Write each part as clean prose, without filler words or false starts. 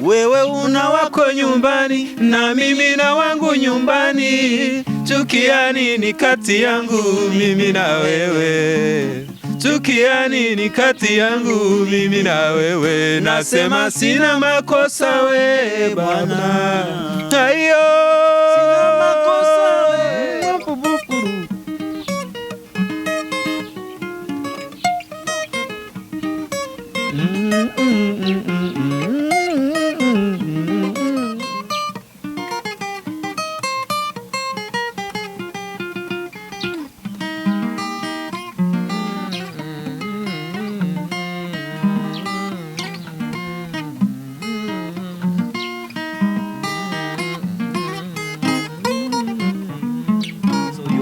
Wewe una wako nyumbani na mimi na wangu nyumbani. Chukia nini kati yangu mimi na wewe? Chukia nini kati yangu mimi na wewe? Nasema sina makosa we Bwana. Ayo sina makosa we.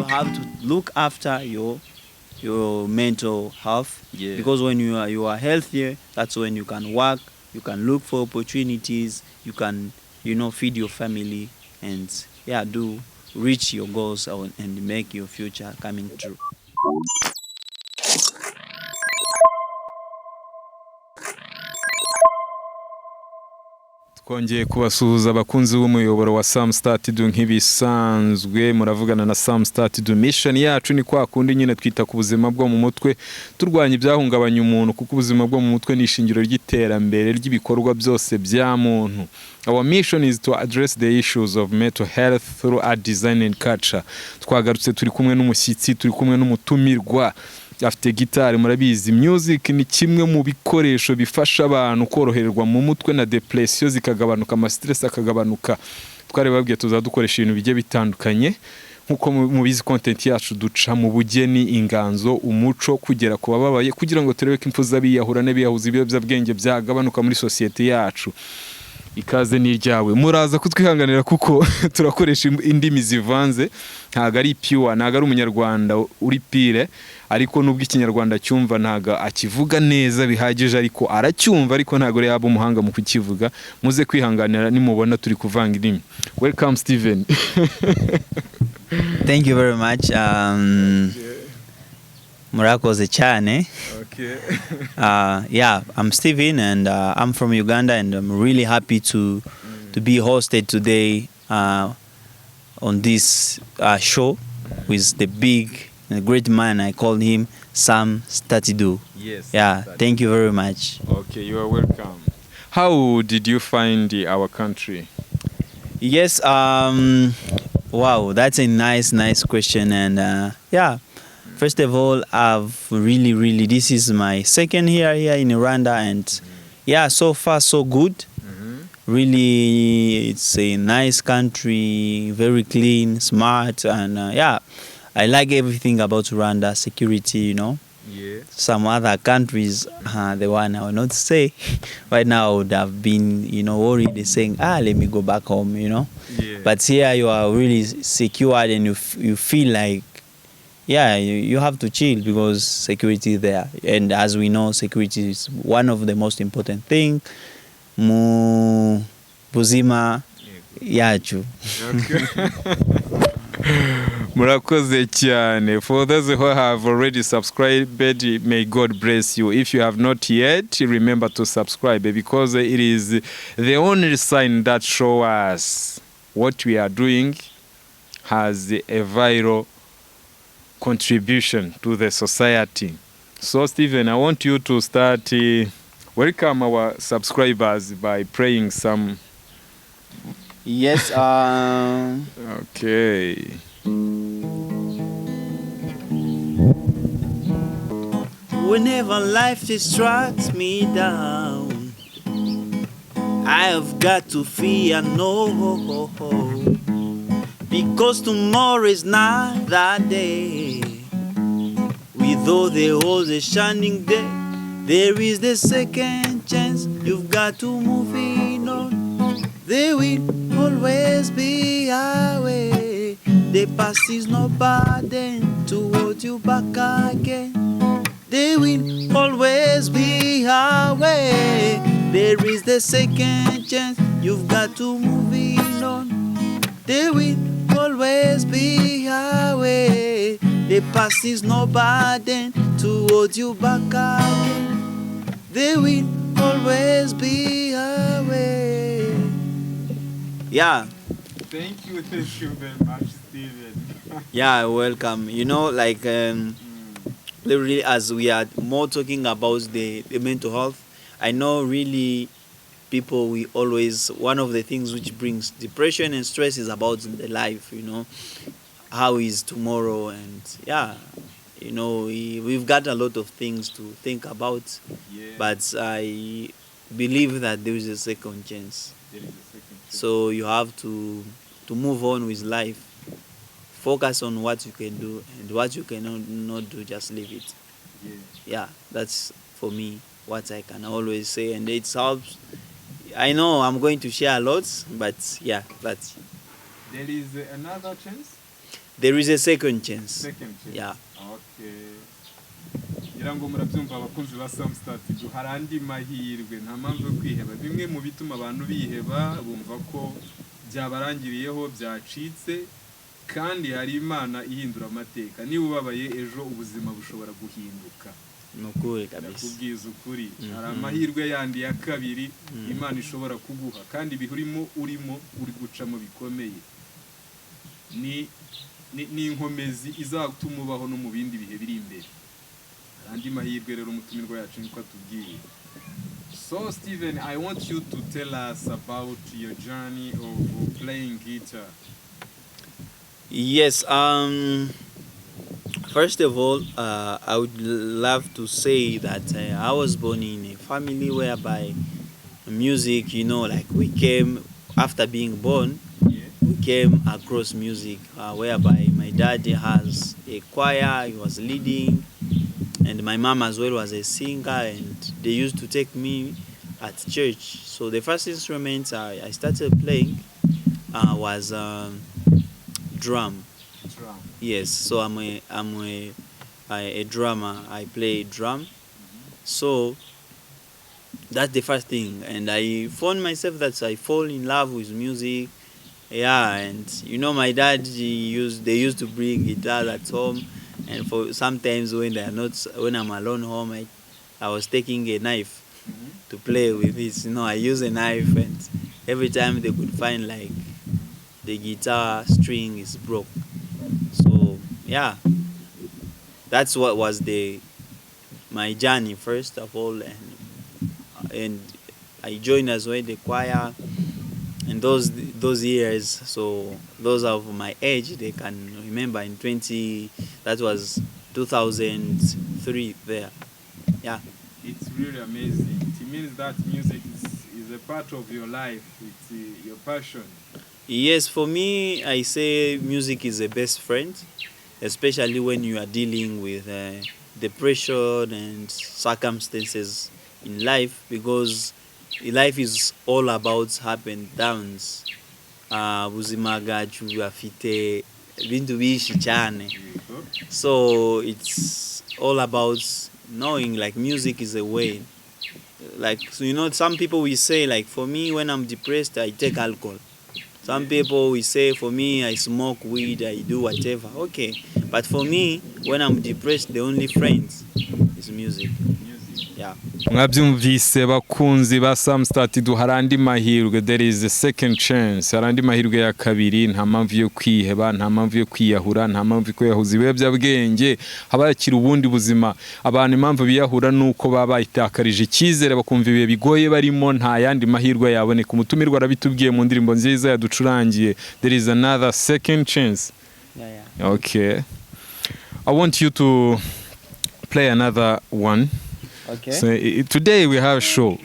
Have to look after your mental health, because when you are healthier, that's when you can work, you can look for opportunities, you can feed your family and do reach your goals and make your future coming true. Twongeye kubasuhuza abakunzi b'umuyoboro wa Sam Started nk'ibisanzwe. Muravugana na Sam Started. Mission yacu ni kwa kundi nyine twita ku buzima bwo mu mutwe, turwanya ibyahungabanya umuntu, kuko ubuzima bwo mu mutwe ni ishingiro ry'iterambere ry'ibikorwa byose bya muntu. Our mission is to address the issues of mental health through art, design and culture. Twagarutse turi kumwe n'umushyitsi, turi kumwe n'umutumirwa afite gitari. Murabizi music ni kimwe mu bikoresho bifasha abantu korohererwa mu mutwe na depression zikagabanuka, ama stress akagabanuka. Twarebabwiye tuzadukoresha ibintu bijye bitandukanye, nkuko mubizi content yacu duca mu bugeni, inganzo, umuco, kugera ku bababaye, kugira ngo turebe ko impfu z'abiyahura n'abiyahuza ibiyobyabwenge byagabanuka muri society yacu. Ikaze ni ryawe, muraza kutwihanganira kuko turakoresha indimi zivanze, ntago ari pure, ntago ari umunyarwanda uri pire, ariko nubwo ikinyarwanda cyumva ntago akivuga neza bihagije, ariko aracyumva, ariko ntago ari yaba umuhanga mu kukivuga. Muze kwihanganira nimubona turi kuvanga indimi. Welcome Steven. Thank you very much. Murakoze cyane. Okay. I'm Steven and I'm from Uganda, and I'm really happy to be hosted today on this show with the big and great man. I call him Sam Started. Yes. Yeah, thank you very much. Okay, you are welcome. How did you find our country? Yes, wow, that's a nice question. And first of all, I've really, this is my second year here in Rwanda, and so far so good. Really, it's a nice country, very clean, smart, and I like everything about Rwanda. Security, Yeah. Some other countries, the one I will not say right now, I would have been, worried, saying, let me go back home, Yeah. But here you are really secured, and you feel like, you have to chill because security is there. And as we know, security is one of the most important things. Buzima, yacu. Murakoze cyane. For those who have already subscribed, may God bless you. If you have not yet, remember to subscribe, because it is the only sign that shows us what we are doing has a vital contribution to the society. So Stephen, I want you to start welcome our subscribers by praying some. Yes. Okay. Whenever life distracts me down, I have got to fear no, because tomorrow is not that day. With all the holes a shining day, there is the second chance. You've got to move in on. There will always be a way. The past is no burden to hold you back again. There will always be a way. There is the second chance. You've got to move in on. There will always be a way. The past is no burden to hold you back again. There will always be a way. yeah. Thank you very much, Steven. Yeah, welcome. Like really, as we are more talking about the mental health, I know really people, we always, one of the things which brings depression and stress is about the life, how is tomorrow, and yeah, we've got a lot of things to think about, Yeah, but I believe that there is a second chance. there is a second chance. So you have to move on with life. Focus on what you can do, and what you cannot not do, just leave it. Yeah. Yeah, that's for me what I can always say, and it helps. I know I'm going to share a lot, but yeah, that's There is another chance? there is a second chance. Second chance. Yeah. Okay. ngira ngo murabyumva abakunzi ba Samstat, hari andi mahirwe, nta mpamvu yo kwiheba. Bimwe mu bituma abantu biheba bumva ko byabarangiriyeho, byacitse, kandi hari Imana ihindura amateka. Niba ubabaye ejo, ubuzima bushobora guhinduka. Nukuri kabisa. Nakubwiza ukuri, hari amahirwe yandi ya kabiri Imana ishobora kuguha, kandi ibihurimo urimo uri gucamo bikomeye. Ni inkomezi izatuma ubaho no mu bindi bihe biri imbere. Andi mahirwe rero umutumirwa yacu niko atubwiye. So Steven, I want you to tell us about your journey of playing guitar. Yes. First of all, I would love to say that I was born in a family whereby music, like we came after being born. Yeah. We came across music, whereby my dad has a choir, he was leading, and my mom as well was a singer, and they used to take me at church. So the first instrument I started playing was drum. Drum. Yes, so I'm a drummer. I play drum. So that's the first thing, and I found myself that I fall in love with music. Yeah, and my dad, they used to bring guitars at home, and for sometimes when I'm alone home, I was taking a knife to play with it. I use a knife, and every time they could find like the guitar string is broke. So yeah, that's what was my journey first of all, and I joined as well the choir. And those years, so those of my age, they can remember that was 2003 there. Yeah. It's really amazing. It means that music is a part of your life. It's your passion. Yes, for me, I say music is the best friend, especially when you are dealing with depression and circumstances in life, because life is all about up and downs. Buzima gacu afite ibintu bishi cyane. So it's all about knowing like music is a way. Like, so, some people will say like, for me when I'm depressed I take alcohol. Some people will say, for me I smoke weed, I do whatever. Okay, but for me when I'm depressed the only friend is music. Yeah. Mwabyumvise bakunzi ba Samstat, duharandi mahirwe, there is a second chance. Harandi mahirwe ya kabiri, nta mpamvu yo kwiheba, nta mpamvu yo kwiyahura, nta mpamvu yo kwiyahuza ibiyobyabwenge, habakira ubundi buzima. Abantu impamvu biyahura nuko baba bayitakarije icyizere, bakumva ibihe bigoye barimo, nta yandi mahirwe yaboneka. Umutumirwa arabitubwiye mu ndirimbo nziza yaducurangiye, there is another second chance. Yeah. Okay, I want you to play another one. Okay. So today we have a show.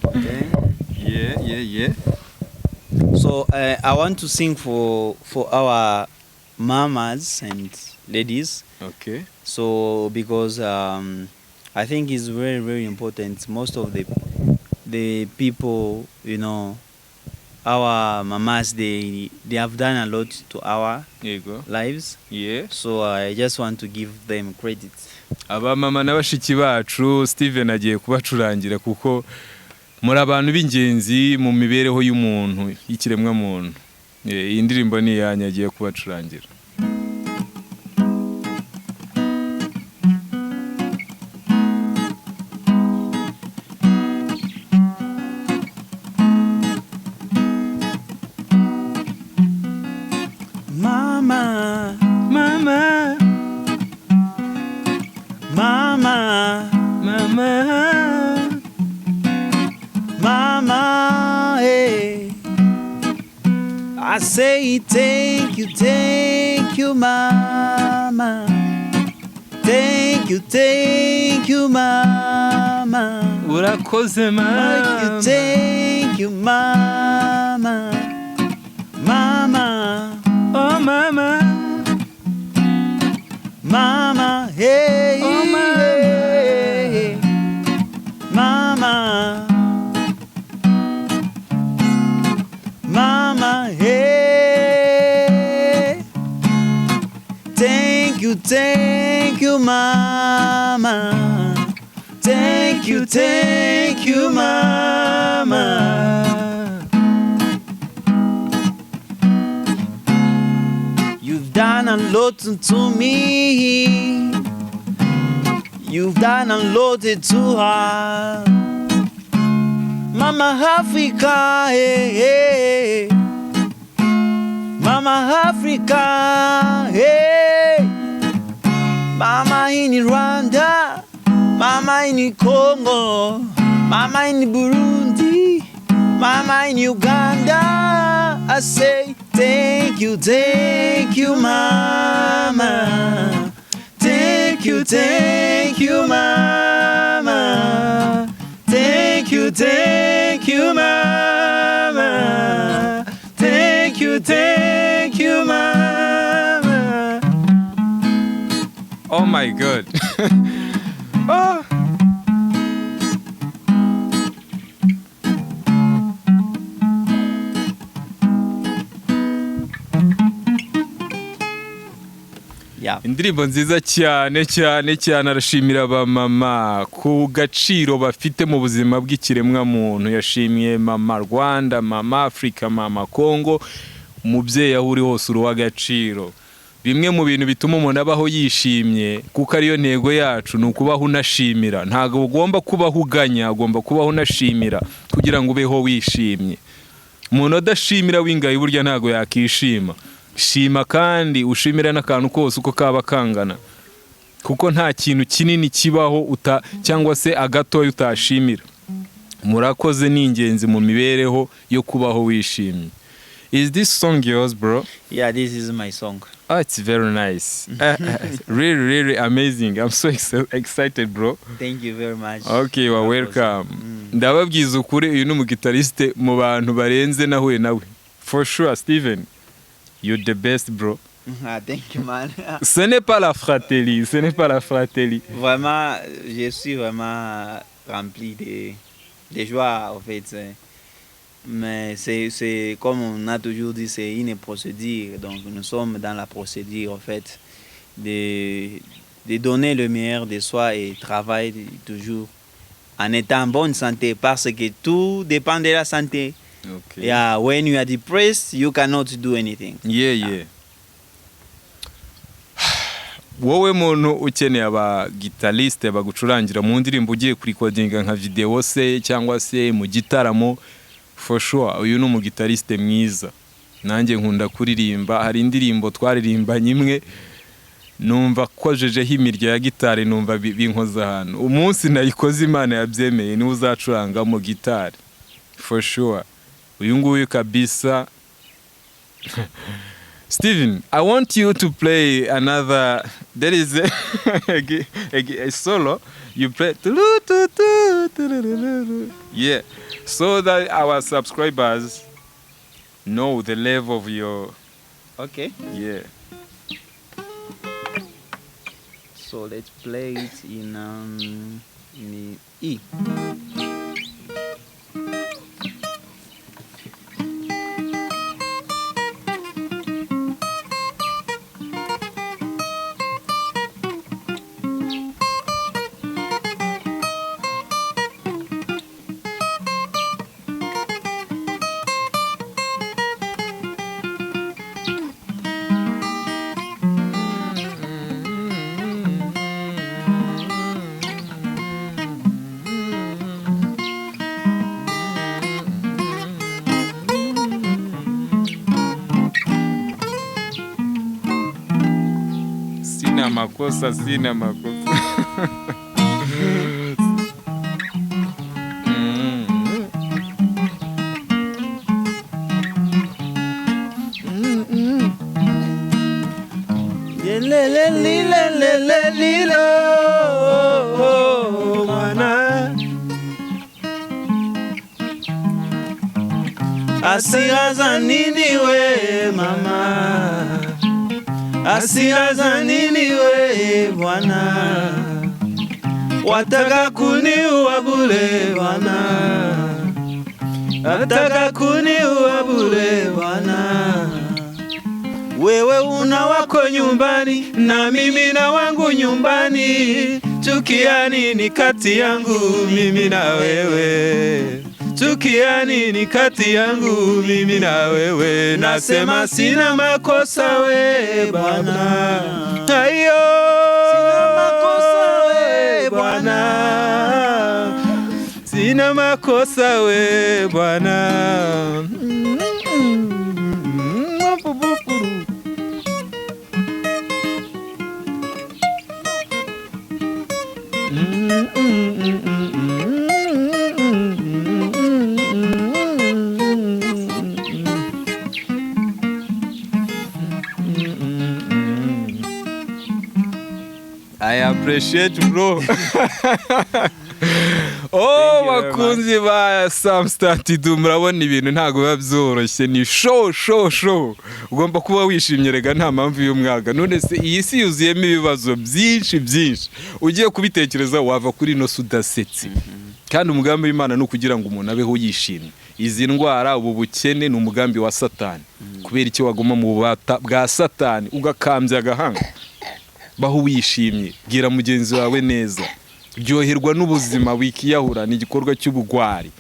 Okay. Yeah. So I want to sing for our mamas and ladies. Okay. So because I think it's very, very important. Most of the people, our mamas, they have done a lot to our There you go. lives. Yeah. So I just want to give them credit. Aba mama n'abashiki bacu Steven agiye kubacurangira, kuko muri abantu b'ingenzi mu mibereho y'umuntu, y'ikiremwa muntu. Iyi ndirimbo ni yanyu, agiye kubacurangira. Mama, hey. I say thank you, Mama. Thank you, Mama. urakoze mama. Thank you, Mama. Mama, Oh mama, Mama, hey, Oh, mama. hey, Mama, Mama, hey. Thank you, Mama. Thank you, Mama. You've done a lot to me. You've done a lot to her. Mama Africa, hey, hey. Mama Africa, hey. Mama in Rwanda, Mama in Congo, Mama in Burundi, Mama in Uganda. I say thank you, Mama. Thank you, Mama. Thank you, Mama. Thank you, Mama. Oh my god. Oh. Yeah. Indirimbo nziza cyane cyane cyane arashimira abamama ku gaciro bafite mu buzima bw'ikiremwa muntu. Yashimiye mama Rwanda, mama Afrika, mama Congo. Umubyeyi aho uri hose uri w'agaciro. Bimwe mu bintu bituma umuntu abaho yishimye kuko ariyo ntego yacu ni ukubaho unashimira. Ntabwo ugomba kubaho uganya, ugomba kubaho unashimira kugira ngo ubeho wishimye. Umuntu adashimira w'ingayi burya ntabwo yakishima. Shima kandi ushimira n'akantu kose uko kaba kangana, kuko nta kintu kinini kibaho cyangwa se agatoya utashimira. Murakoze ni ingenzi mu mibereho yo kubaho wishimye. Is this song yours, bro? Yeah, this is my song. Oh, it's very nice. Really amazing. I'm so excited, bro. Thank you very much. Okay, you are welcome. Ndababwiza ukuri uyu ni umugitariste mu bantu barenze nahuye nawe. For sure, Steven. You're the best, bro. Thank you, man. Ce n'est pas la fratelli, ce n'est pas la fratelli. Vraiment, je suis vraiment rempli de joie, en fait. Mais c'est comme on a toujours dit, c'est une procédure. Donc nous sommes dans la procédure, en fait, de donner le meilleur de soi et travailler toujours en étant en bonne santé, parce que tout dépend de la santé. Okay. Yeah, when you are depressed, you cannot do anything. Yeah. Wowe muntu ukeneye aba guitariste bagucurangira mu ndirimbo ugiye kurikodinga nka video se cyangwa se mu gitaramo, for sure uyu ni umugitariste mwiza. Nanjye nkunda kuririmba, hari indirimbo twaririmbanye imwe numva kojejeho imirya ya gitari, numva binkoza hano. Umunsi nayikoze Imana yabyemeye ni uzacuranga mu gitari, for sure. Uyu nguyu kabisa. Steven, I want you to play another. There is a solo. You play. Yeah. So that our subscribers know the level of your. Okay. Yeah. So let's play it in E. Sina makosa. Hasira za nini we mama, hasira za nini we bwana, wataka kuniua bure bwana, wataka kuniua bure bwana. Wewe una wako nyumbani na mimi na wangu nyumbani, chukia nini kati yangu mimi na wewe? Chukia nini kati yangu mimi na wewe? Nasema sina makosa we bwana, ayo sina makosa we bwana, sina makosa we bwana. I appreciate bro. Oh, bakunzi ba Sam Statidu, murabona ibintu ntago biba byoroshye, ni show. Ugomba kuba wishimye, rega nta mpamvu y'umwaga. None se iyi si yuzuyemo ibibazo byinshi. Ugiye kubitekereza wava kuri no sudasetse. Kandi umugambi w'Imana no kugira ngo umuntu abeho yishimye. Izi ndwara, ubu bukene ni umugambi wa Satani. Kubera icyo waguma mu bubata bwa Satani ugakambya agahanga. Baho wishimye, gira mugenzi wawe neza, ryoherwa n'ubuzima, wikiyahura ni igikorwa cy'ubugwari.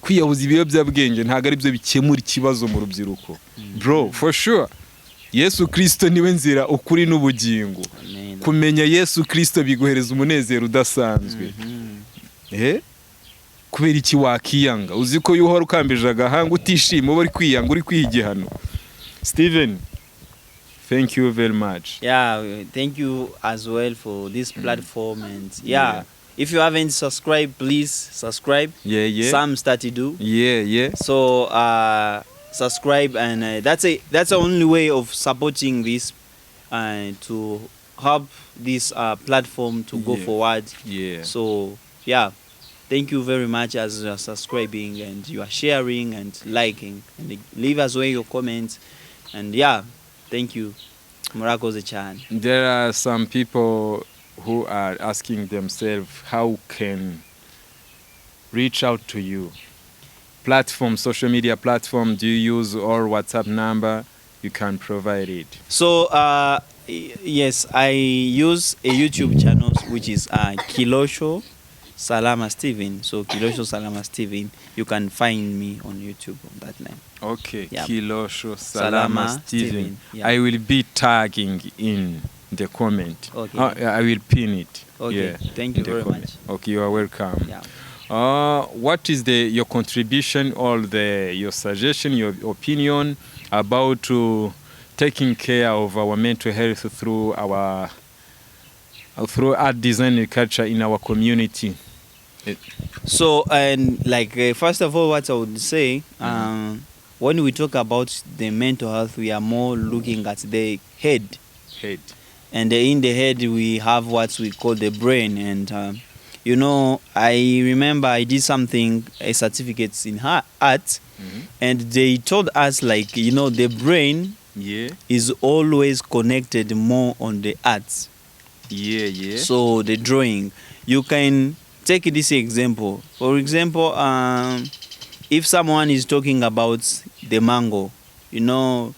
Kwiyahuza ibiyobyabwenge ntago ari byo bikemura ikibazo mu rubyiruko. Bro, for sure, Yesu Kristo niwe nzira, ukuri n'ubugingo. Kumenya Yesu Kristo biguhereza umunezero udasanzwe. Kubera iki wakiyanga? Uzi ko yuhora ukambije agahanga utishima, uba uri kwiyanga, uri kwigihano. Steven, thank you very much. Yeah, thank you as well for this platform. And if you haven't subscribed, please subscribe. Yeah. Sam Statidu. Yeah. So subscribe, and that's the only way of supporting this to help this platform to go forward. Yeah. So thank you very much as you are subscribing and you are sharing and liking, and leave as well your comments. And thank you. Murakoze cyane. There are some people who are asking themselves how can reach out to you. Platform, social media platform, do you use or WhatsApp number? You can provide it. So yes, I use a YouTube channel which is Kilosho Salama Steven. So Kilosho Salama Steven, you can find me on YouTube on that name. Okay, yep. Kilosho Salama Steven. Yep. I will be tagging in the comment. Okay. I will pin it. Okay. Yeah, thank you very much. Okay, you are welcome. Yeah. What is your contribution or your suggestion, your opinion about taking care of our mental health through art design and culture in our community? So, and first of all, what I would say, when we talk about the mental health, we are more looking at the head. And in the head, we have what we call the brain. And, I remember I did a certificate in art, and they told us, the brain is always connected more on the arts. So, the drawing, you can take this example. For example, if someone is talking about the mango, let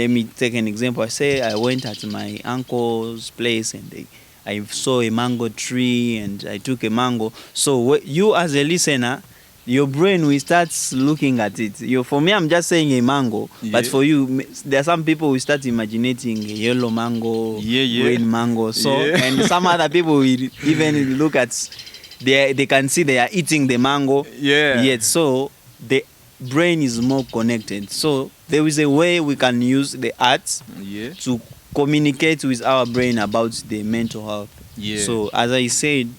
me take an example. I say I went at my uncle's place and I saw a mango tree and I took a mango. So you as a listener, your brain will start looking at it. For me, I'm just saying a mango, but for you, there are some people who start imagining a yellow mango, green mango. So and some other people will even look at, they can see they are eating the mango. So the brain is more connected. So there is a way we can use the arts to communicate with our brain about the mental health. So as I said,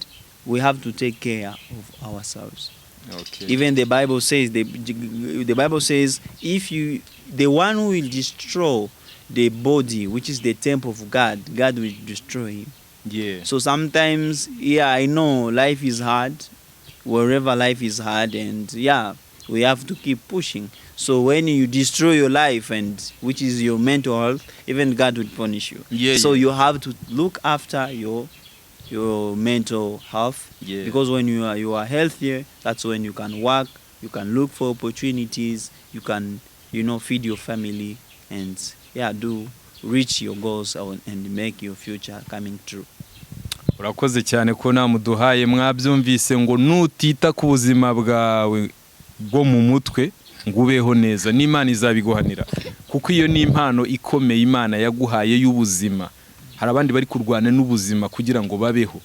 we have to take care of ourselves. Okay. Even the Bible says, the Bible says, the one who will destroy the body, which is the temple of God, God will destroy him. So sometimes, I know life is hard, wherever life is hard, and we have to keep pushing. So when you destroy your life, and which is your mental health, even God will punish you. So you have to look after your mental health, because when you are healthier, that's when you can work, you can look for opportunities, you can feed your family, and do reach your goals and make your future coming true. Urakoze cyane ko namuduhaye mwabyumvise ngo nutita ku buzima bwawe bwo mu mutwe ngo ubeho neza n'Imana izabiguhanira, kuko iyo ni impano ikomeye Imana yaguhaye y'ubuzima. Hari abandi bari kurwana n'ubuzima kugira ngo babeho,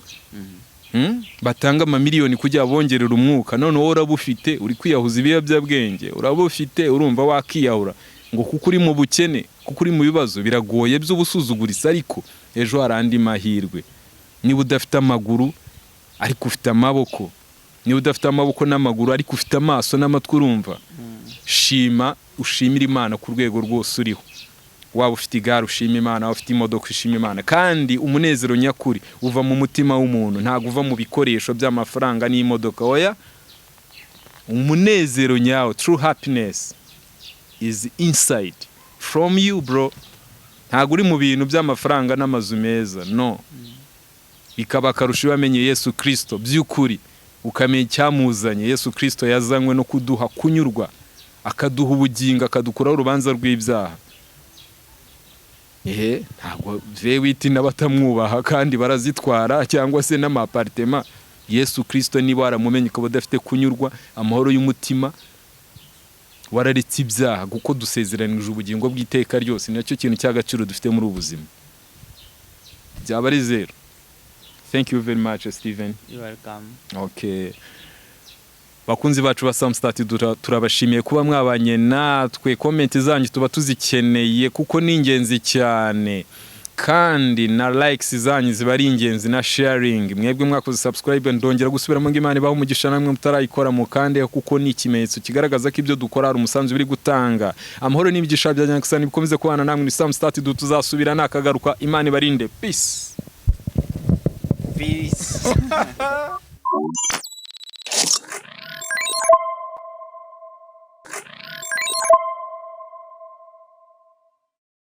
batanga amamiliyoni kugira bongerera umwuka, none wowe urabufite uri kwiyahuza ibiyobyabwenge, urabufite urumva wakiyahura ngo kuko uri mu bukene, kuko uri mu bibazo biragoye by'ubusuzugurisa. Ariko ejo hari andi mahirwe. Niba udafite amaguru ariko ufite amaboko, niba udafite amaboko n'amaguru ariko ufite amaso n'amatwi, urumva, shima, ushimira Imana ku rwego rwose uriho. Waba ufite igare ushima Imana, waba ufite imodoka ushima Imana. Kandi umunezero nyakuri uva mu mutima w'umuntu, ntabwo uva mu bikoresho by'amafaranga n'imodoka. Oya, umunezero nyawo, true happiness is inside from you, bro. Ntabwo uri mu bintu by'amafaranga n'amazu meza, no. Bikaba akarusho wamenye Yesu Kristo by'ukuri, ukamenya icyamuzanye. Yesu Kristo yazanywe no kuduha kunyurwa, akaduha ubugingo, akadukuraho urubanza rw'ibyaha. Ntabwo vewiti n'abatamwubaha kandi barazitwara, cyangwa se n'amapartema. Yesu Kristo niba waramumenye ukaba udafite kunyurwa, amahoro y'umutima, wararetse ibyaha, kuko dusezeranije ubugingo bw'iteka ryose. Nicyo kintu cy'agaciro dufite muri ubuzima. Byaba ari zero. Thank you very much, Steven. You're welcome. Okay. Bakunzi bacu ba Samstati, turabashimiye kuba mwabanye natwe. Comment zanyu tuba tuzikeneye kuko ni ingenzi cyane, kandi na likes zanyu ziba ari ingenzi, na sharing. Mwebwe mwakoze subscribe, ndongera gusubiramo ngo Imana ibaho umugisha namwe mutarayikora mu kandi, kuko ni ikimenyetso kigaragaza ko ibyo dukora ari umusanzu biri gutanga. Amahoro n'imigisha bya Nyagasani bikomeze kubana namwe. Ni Samstati, tuzasubira nakagaruka. Imana ibarinde. Peace.